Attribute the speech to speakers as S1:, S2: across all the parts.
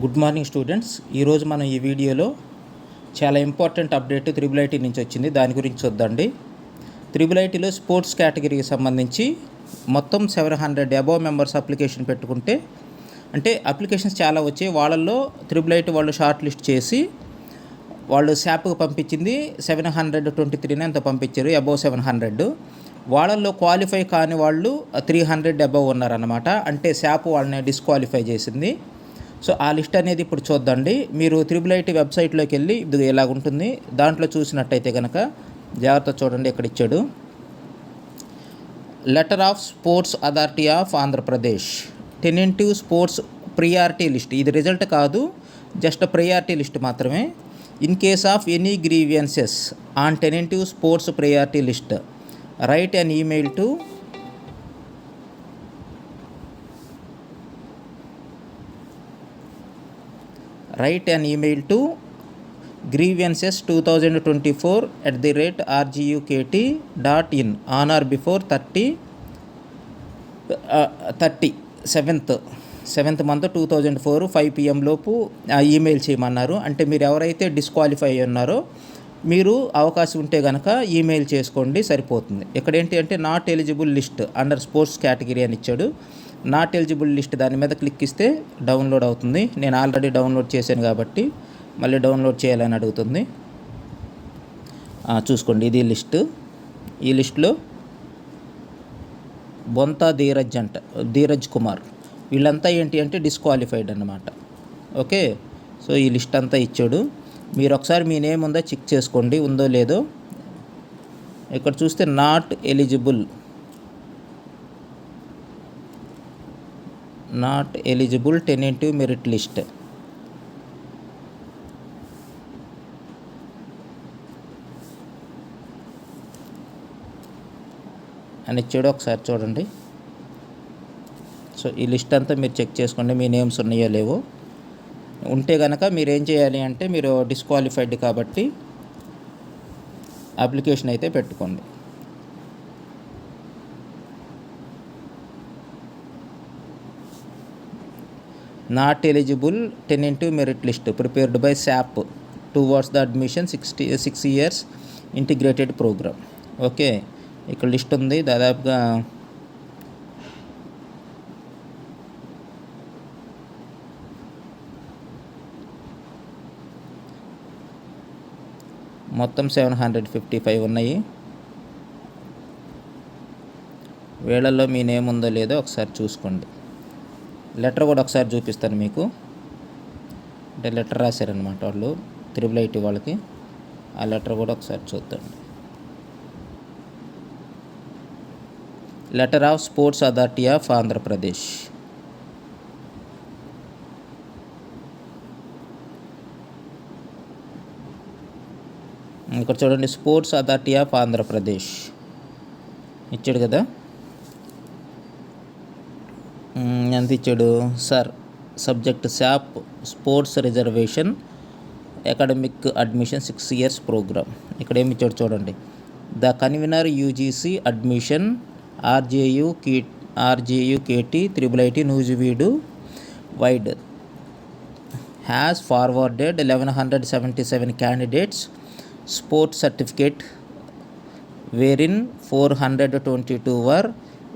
S1: Good morning students. ఈరోజు మనం ఈ వీడియోలో చాలా ఇంపార్టెంట్ అప్డేట్ త్రిబుల్ ఐటీ నుంచి వచ్చింది. దాని గురించి చూద్దాండి. త్రిబుల్ ఐటీలో స్పోర్ట్స్ కేటగిరీకి సంబంధించి మొత్తం 700 అబోవ్ మెంబర్స్ అప్లికేషన్ పెట్టుకుంటే, అంటే అప్లికేషన్స్ చాలా వచ్చాయి. వాళ్ళల్లో త్రిబుల్ ఐటీ వాళ్ళు షార్ట్ లిస్ట్ చేసి వాళ్ళు శాప్కి పంపించింది 723 ఎంతో పంపించారు, అబోవ్ 700. వాళ్ళల్లో క్వాలిఫై కాని వాళ్ళు 300 అబోవ్ ఉన్నారన్నమాట. అంటే శాప్ వాళ్ళని డిస్క్వాలిఫై చేసింది. సో ఆ లిస్ట్ అనేది ఇప్పుడు చూద్దండి. మీరు త్రిబుల్ ఐటీ వెబ్సైట్లోకి వెళ్ళి ఇది ఎలాగుంటుంది, దాంట్లో చూసినట్టయితే కనుక జాగ్రత్త చూడండి. ఇక్కడ ఇచ్చాడు letter of sports authority of Andhra Pradesh tentative sports priority list. ఇది రిజల్ట్ కాదు, జస్ట్ ప్రియారిటీ లిస్ట్ మాత్రమే. In case of any grievances on tentative sports priority list write an email to grievances2024@rgukt.in on or before 7th month 2004 5 PM లోపు email చేయమన్నారు. అంటే మీరు ఎవరైతే disqualify ఉన్నారో మీరు అవకాశం ఉంటే కనుక ఈమెయిల్ చేసుకోండి, సరిపోతుంది. ఇక్కడ ఏంటి అంటే not eligible list under sports category అని ఇచ్చాడు. నాట్ ఎలిజిబుల్ లిస్ట్ దాని మీద క్లిక్ ఇస్తే డౌన్లోడ్ అవుతుంది. నేను ఆల్రెడీ డౌన్లోడ్ చేశాను కాబట్టి మళ్ళీ డౌన్లోడ్ చేయాలని అడుగుతుంది. చూసుకోండి, ఇది లిస్ట్. ఈ లిస్టులో బొంతా ధీరజ్ కుమార్ వీళ్ళంతా ఏంటి అంటే డిస్క్వాలిఫైడ్ అన్నమాట. ఓకే, సో ఈ లిస్ట్ అంతా ఇచ్చాడు. మీరు ఒకసారి మీ నేమ్ ఉందో చెక్ చేసుకోండి, ఉందో లేదో. ఇక్కడ చూస్తే not eligible tentative merit list అని ఇచ్చాడు. ఒకసారి చూడండి. సో ఈ లిస్ట్ అంతా మీరు చెక్ చేసుకోండి, మీ నేమ్స్ ఉన్నాయో లేవో. ఉంటే కనుక మీరు ఏం చేయాలి అంటే, మీరు డిస్క్వాలిఫైడ్ కాబట్టి అప్లికేషన్ అయితే పెట్టుకోండి. Not eligible tentative merit list prepared by SAAP towards the admission 6 years integrated programme. Okay, ఇక్కడ లిస్ట్ ఉంది. దాదాపుగా మొత్తం 755 ఉన్నాయి. వేళల్లో మీ నేమ్ ఉందో లేదో ఒకసారి చూసుకోండి. లెటర్ కూడా ఒకసారి చూపిస్తాను మీకు. అంటే లెటర్ రాశారనమాట వాళ్ళు త్రిబుల్ ఐటీ వాళ్ళకి. ఆ లెటర్ కూడా ఒకసారి చూద్దండి. Letter of sports authority of Andhra Pradesh. ఇక్కడ చూడండి, స్పోర్ట్స్ అథారిటీ ఆఫ్ ఆంధ్రప్రదేశ్ ఇచ్చాడు కదా. ఎంత ఇచ్చాడు sir? Subject SAAP sports reservation academic admission 6 years program. ఇక్కడ ఏమి ఇచ్చాడు చూడండి. The convener UGC admission RGUKT triple IT Nuzvid wide has forwarded 1177 candidates sports certificate wherein 422 were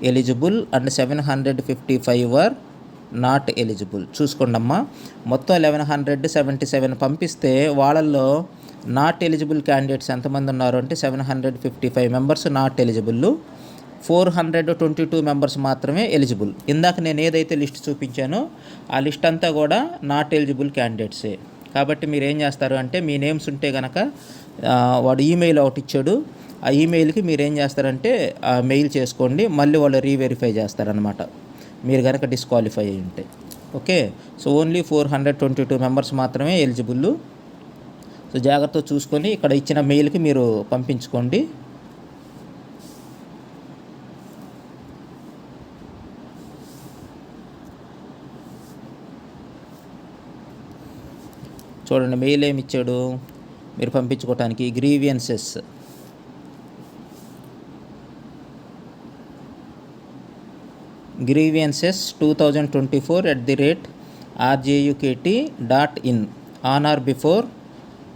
S1: eligible and 755 were not eligible. చూసుకోండి అమ్మా, మొత్తం 1177 పంపిస్తే వాళ్ళల్లో నాట్ ఎలిజిబుల్ క్యాండిడేట్స్ ఎంతమంది ఉన్నారు అంటే 755 మెంబర్స్ నాట్ ఎలిజిబుల్, 422 మెంబర్స్ మాత్రమే ఎలిజిబుల్. ఇందాక నేను ఏదైతే లిస్ట్ చూపించానో ఆ లిస్ట్ అంతా కూడా నాట్ ఎలిజిబుల్ క్యాండిడేట్సే. కాబట్టి మీరు ఏం చేస్తారు అంటే, మీ నేమ్స్ ఉంటే కనుక వాడు ఈమెయిల్ ఒకటి ఇచ్చాడు, ఆ ఈమెయిల్కి మీరు ఏం చేస్తారంటే మెయిల్ చేసుకోండి. మళ్ళీ వాళ్ళు రీవెరిఫై చేస్తారనమాట మీరు కనుక డిస్క్వాలిఫై అయి ఉంటే. ఓకే, సో ఓన్లీ 422 మెంబర్స్ మాత్రమే ఎలిజిబుల్. సో జాగ్రత్తగా చూసుకొని ఇక్కడ ఇచ్చిన మెయిల్కి మీరు పంపించుకోండి. చూడండి మెయిల్ ఏమి ఇచ్చాడు మీరు పంపించుకోవటానికి. Grievances grievances 2024 rjukt.in on or before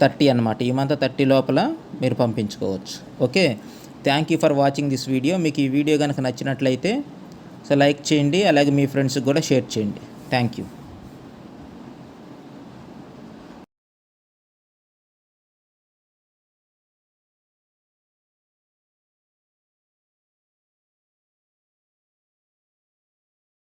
S1: 30 అనమాట. ఈ మంత్ 30 లోపల మీరు పంపించుకోవచ్చు. Okay, thank you for watching this video. మీకు ఈ వీడియో కనుక నచ్చినట్లయితే లైక్ చేయండి, అలాగే మీ ఫ్రెండ్స్కి కూడా షేర్ చేయండి. Thank you.